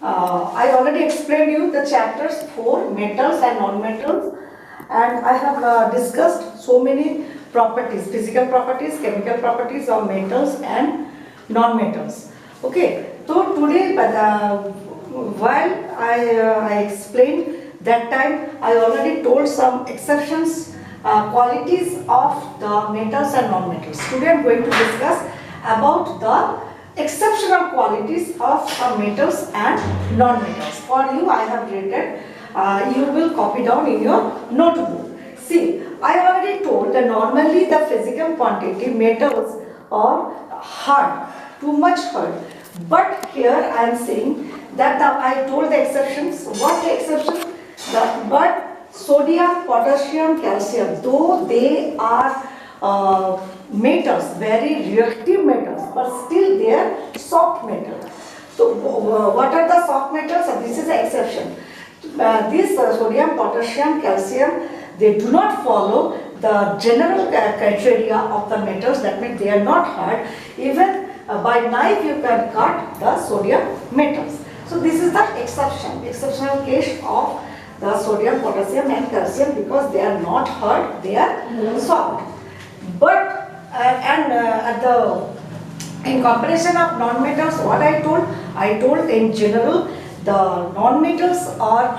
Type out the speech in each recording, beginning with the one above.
I already explained you the chapters 4, metals and non-metals, and I have discussed so many properties, physical properties, chemical properties of metals and non-metals. Okay, so today, while I explained that time, I already told some exceptions, qualities of the metals and non-metals. Today I am going to discuss about the exceptional qualities of metals and non-metals. For you, I have written, you will copy down in your notebook. See, I already told that normally the physical quantity metals are hard, too much hard. But here I am saying that I told the exceptions. What the exception? But sodium, potassium, calcium, though they are metals, very reactive metals, but still they are soft metals. So what are the soft metals? This is the exception. These sodium, potassium, calcium, they do not follow the general criteria of the metals. That means they are not hard. Even by knife you can cut the sodium metals. So this is the exceptional case of the sodium, potassium and calcium, because they are not hard, they are soft. But in comparison of non-metals, what I told in general the non-metals are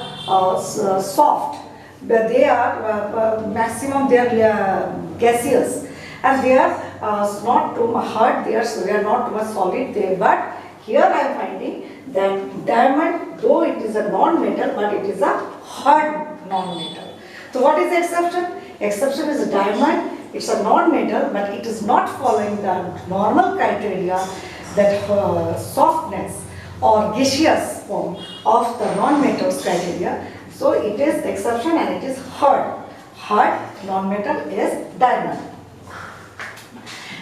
soft. They are maximum they are gaseous, and they are not too much hard. They are not too much solid. But here I am finding that diamond, though it is a non-metal, but it is a hard non-metal. So what is the exception? Exception is a diamond. It's a non-metal, but it is not following the normal criteria, that softness or gaseous form of the non-metals criteria. So it is the exception, and it is hard. Hard non-metal is diamond.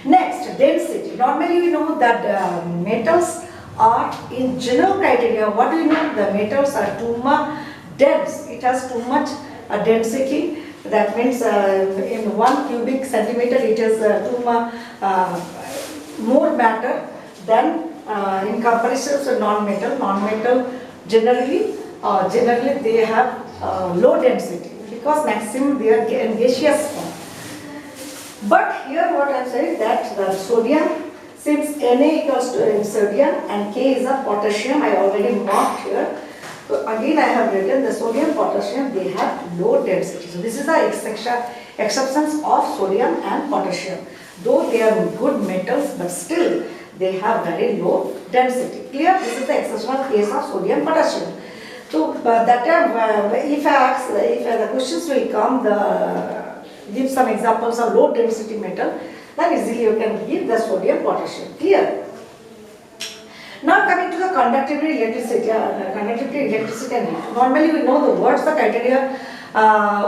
Next, density. Normally we know that metals are in general criteria. What do we know? The metals are too much dense. It has too much density. That means in 1 cubic centimeter it is too much more matter than in comparison to non-metal. Non-metal generally they have low density, because maximum they are in gaseous form. But here what I am saying, that the sodium, since Na equals to sodium and K is a potassium, I already marked here. So again I have written the sodium, potassium, they have low density. So this is the exceptions of sodium and potassium. Though they are good metals, but still they have very low density. Clear? This is the exceptional case of sodium, potassium. So that time, if the questions will come, give some examples of low density metal, then easily you can give the sodium, potassium. Clear? Now coming to the conductivity, electricity, and heat. Normally we know the words, the criteria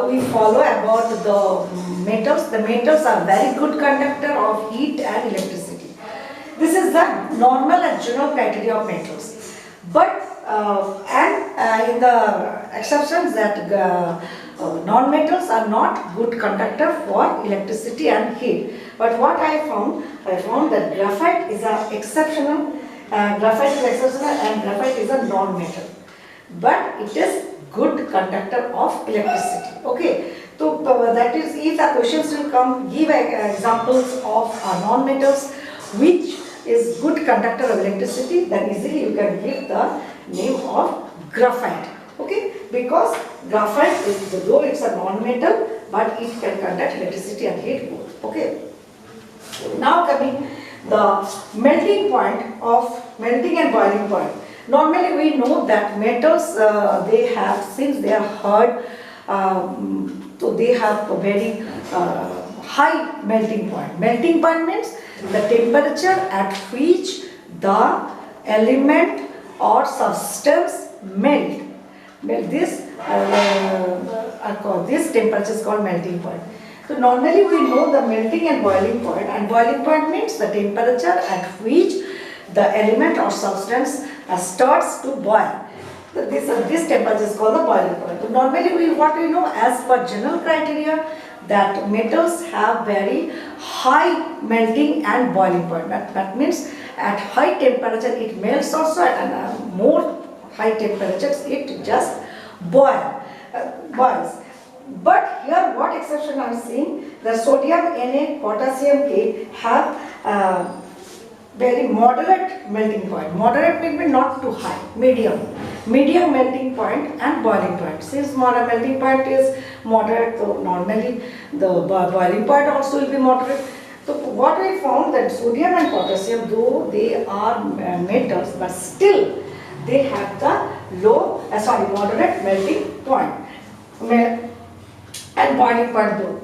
we follow about the metals. The metals are very good conductor of heat and electricity. This is the normal and general criteria of metals. But in the exceptions, that non-metals are not good conductor for electricity and heat. But what I found that graphite is an exceptional. Graphite is exceptional, and graphite is a non-metal, but it is good conductor of electricity. Okay, so that is, if the questions will come, give examples of non-metals which is good conductor of electricity, then easily you can give the name of graphite. Okay, because graphite is, though it's a non-metal, but it can conduct electricity and heat both. Okay, now coming the melting point of melting and boiling point. Normally we know that metals, they have, since they are hard, so they have a very high melting point. Melting point means the temperature at which the element or substance melt. This temperature is called melting point. So normally we know the melting and boiling point means the temperature at which the element or substance starts to boil. So this temperature is called the boiling point. So normally what we know, as per general criteria, that metals have very high melting and boiling point. That means at high temperature it melts also, at a more high temperatures, it just boils. But here what exception I am seeing, the sodium Na, potassium K have very moderate melting point. Moderate means not too high, medium. Medium melting point and boiling point. Since melting point is moderate, so normally the boiling point also will be moderate. So what we found that sodium and potassium, though they are metals, but still they have the moderate melting point and boiling point though.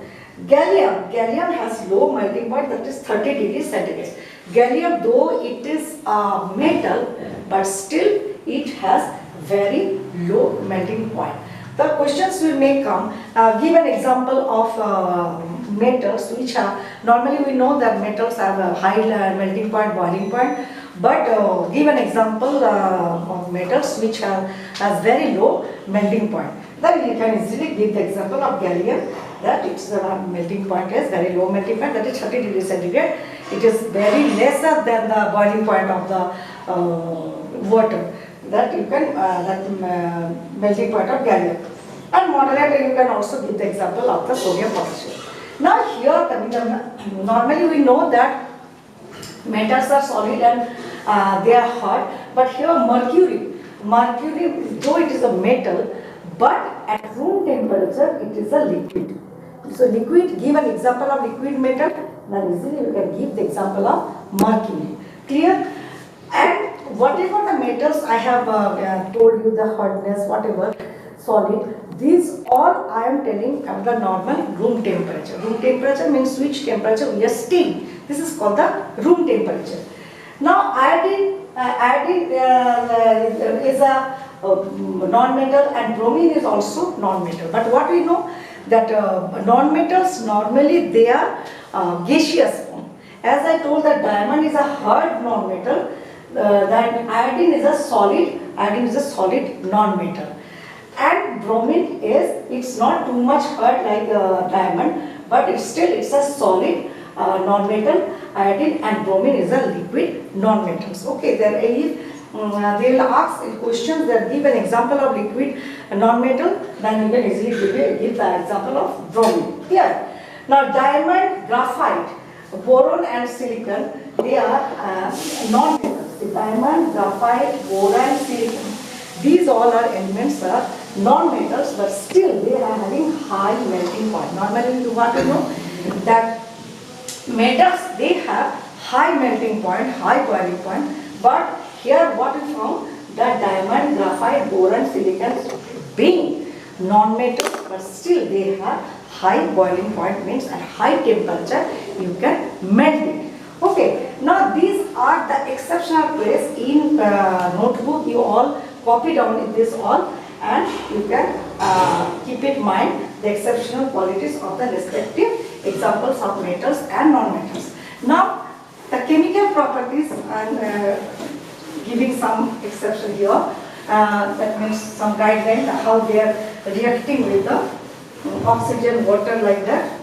Gallium has low melting point, that is 30 degrees centigrade. Gallium, though it is a metal, but still it has very low melting point. The questions will may come. Give an example of metals which are, normally we know that metals have a high melting point, boiling point, but give an example of metals which has very low melting point. Then you can easily give the example of gallium, that its melting point is very low melting point, that is 30 degrees centigrade. It is very lesser than the boiling point of the water. That you can, melting point of gallium. And moderate, you can also give the example of the sodium potassium. Now here, normally we know that metals are solid and they are hot, but here mercury, though it is a metal, but at room temperature it is a liquid. So liquid, give an example of liquid metal, then easily you can give the example of mercury. Clear? And whatever the metals I have told you, the hardness, whatever, solid, these all I am telling at the normal room temperature. Room temperature means which temperature we are staying. This is called the room temperature. Now iodine is a non-metal and bromine is also non-metal. But what we know that non-metals normally they are gaseous form. As I told that diamond is a hard non-metal, that iodine is a solid non-metal. And bromine is, it's not too much hard like diamond, but it's a solid non-metal. Iodine and bromine is a liquid non-metals. Okay, they will ask questions that give an example of liquid non-metal, then you can easily give the example of bromine. Here, now diamond, graphite, boron and silicon, they are non-metals. Diamond, graphite, boron, silicon, these all are elements are non-metals, but still they are having high melting point. Normally you want to know that metals, they have high melting point, high boiling point, but here what we found, that diamond, graphite, boron, silicon being non-metals, but still they have high boiling point, means at high temperature you can melt it. Okay, now these are the exceptional case in notebook. You all copy down this all and you can keep in mind the exceptional qualities of the respective examples of metals and non-metals. Now the chemical properties, and giving some exception here, that means some guidelines how they are reacting with the oxygen, water, like that,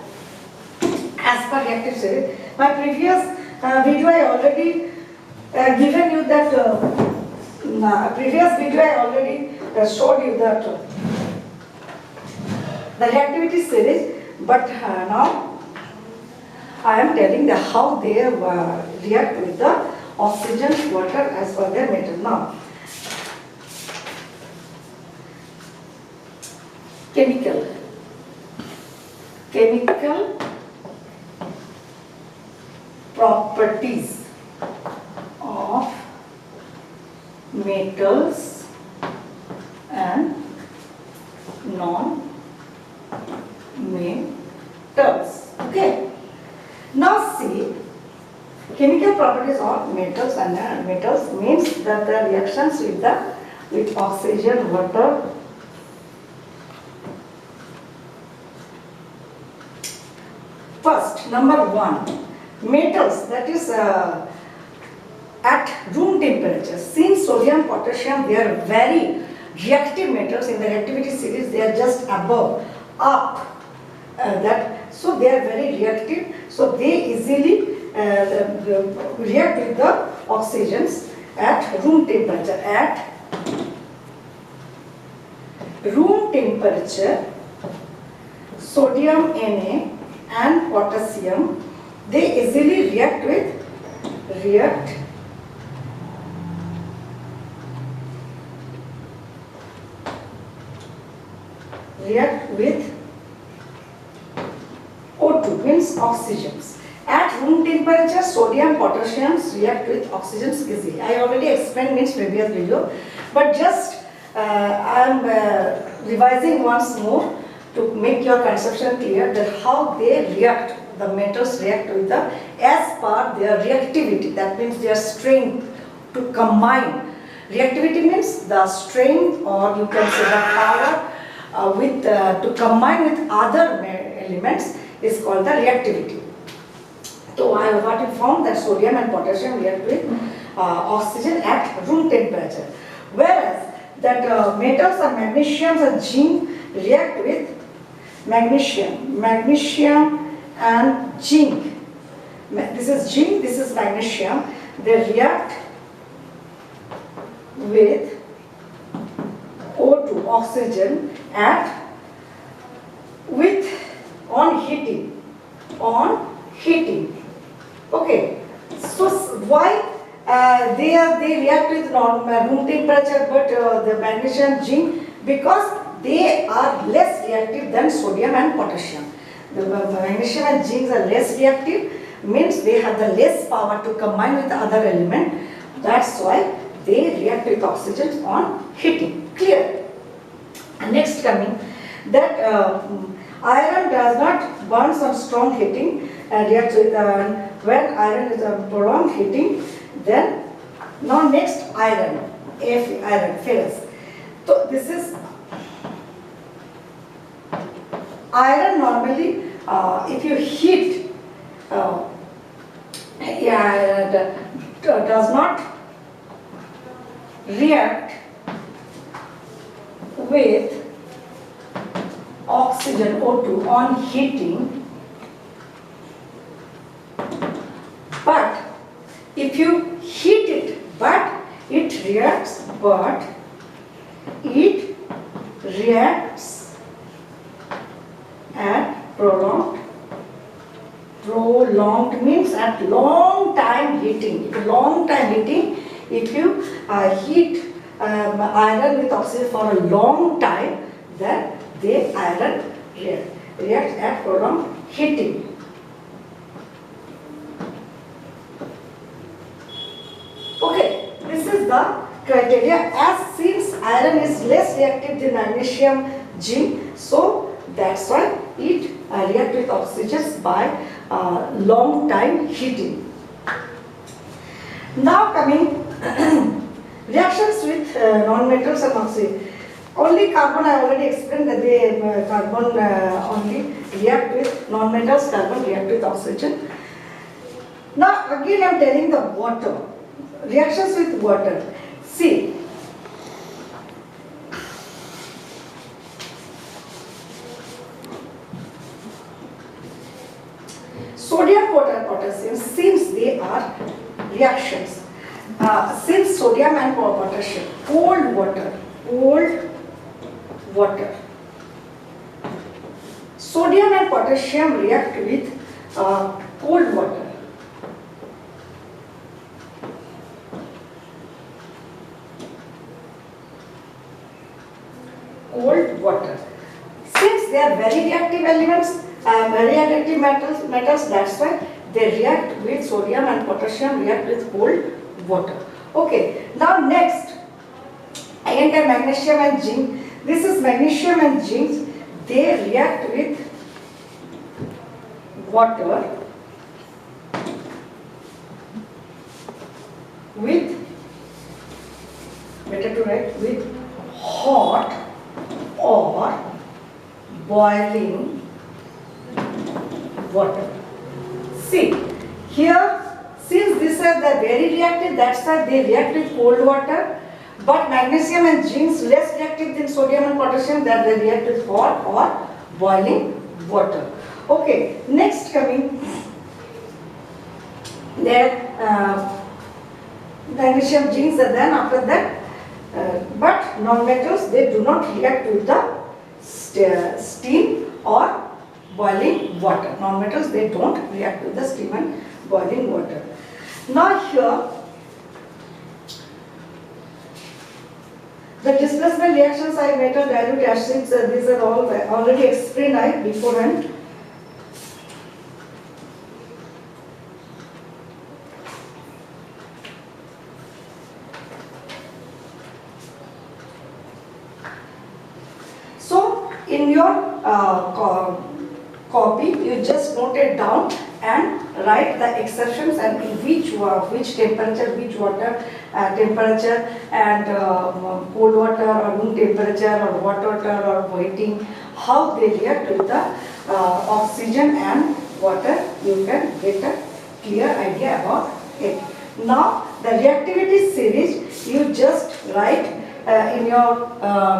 as per reactive series. My previous video I already given you that, previous video I already showed you that the reactivity series, but now I am telling the how they react with the oxygen, water as per their metal. Now, chemical properties of metals and non-metals. Okay. Now see, chemical properties of metals and non-metals means that the reactions with oxygen, water, first, number one, metals, that is at room temperature. Since sodium, potassium, they are very reactive metals. In the reactivity series, they are just above, up, so they are very reactive. So they easily react with the oxygens at room temperature. At room temperature, sodium Na and potassium, they easily react with O2, means oxygens. At room temperature, sodium, potassium react with oxygens easily. I already explained means previous video, but just I am revising once more to make your conception clear that how they react, the metals react with the as per their reactivity, that means their strength to combine. Reactivity means the strength, or you can say the power to combine with other elements is called the reactivity. So I have got informed that sodium and potassium react with oxygen at room temperature, whereas that metals or magnesium and zinc react with magnesium and zinc. This is zinc, this is magnesium. They react with O2, oxygen, on heating. Okay, so why they react with room temperature, but the magnesium, zinc, because they are less reactive than sodium and potassium. The magnesium and zinc are less reactive, means they have the less power to combine with the other element. That's why they react with oxygen on heating. Clear? Next coming, that iron does not burn on strong heating and reacts with when iron is prolonged heating. Then now next iron, iron, ferrous. So this is iron. Normally if you heat, does not react with oxygen, O2, on heating, but if you heat it, it reacts at prolonged means at long time heating. If you heat iron with oxygen for a long time, then the iron reacts at prolonged heating. Okay, this is the criteria. As since iron is less reactive than magnesium, zinc, so that's why it reacts with oxygen by long time heating. Now coming reactions with non-metals and oxygen. Only carbon, I already explained that they carbon only react with non-metals, carbon react with oxygen. Now again I am telling the water. Reactions with water. See, sodium, potassium, since they are reactions, since sodium and potassium, cold water, sodium and potassium react with cold water. Since they are very reactive elements, very reactive metals, that's why they react with sodium and potassium react with cold water. Okay, now next, again magnesium and zinc. This is magnesium and zinc. They react with water with, better to write, with hot or boiling water. See, here, since these are the very reactive, that's why they react with cold water. But magnesium and zinc less reactive than sodium and potassium, that they react with hot or boiling water. Okay, next coming, there magnesium, zinc, and then after that, but non-metals, they do not react with the steam or boiling water. Non-metals, they don't react with the steam and boiling water. Now here, the displacement reactions I metal, dilute, acids, these are all already explained beforehand. So in your copy, you just note it down and write the exceptions and in which temperature, which water temperature, and cold water or room temperature or hot water or heating, how they react with the oxygen and water. You can get a clear idea about it. Now the reactivity series, you just write in your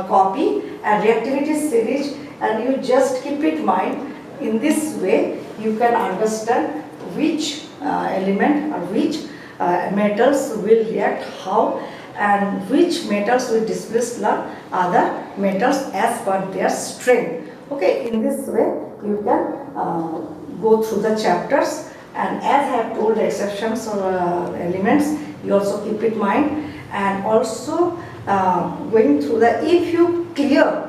copy a reactivity series, and you just keep it in mind. In this way you can understand which element or which metals will react how, and which metals will displace the other metals as per their strength. Okay, in this way you can go through the chapters, and as I have told the exceptions or elements, you also keep it in mind. And also going through the, if you clear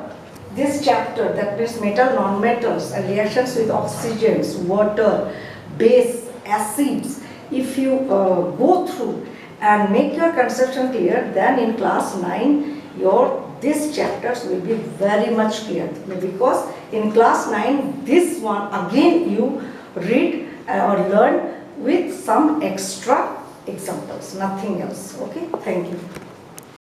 this chapter, that means metal, non-metals and reactions with oxygens, water, base, acids, if you go through and make your conception clear, then in class 9 these chapters will be very much clear, because in class 9 this one again you read or learn with some extra examples, nothing else. Okay, thank you.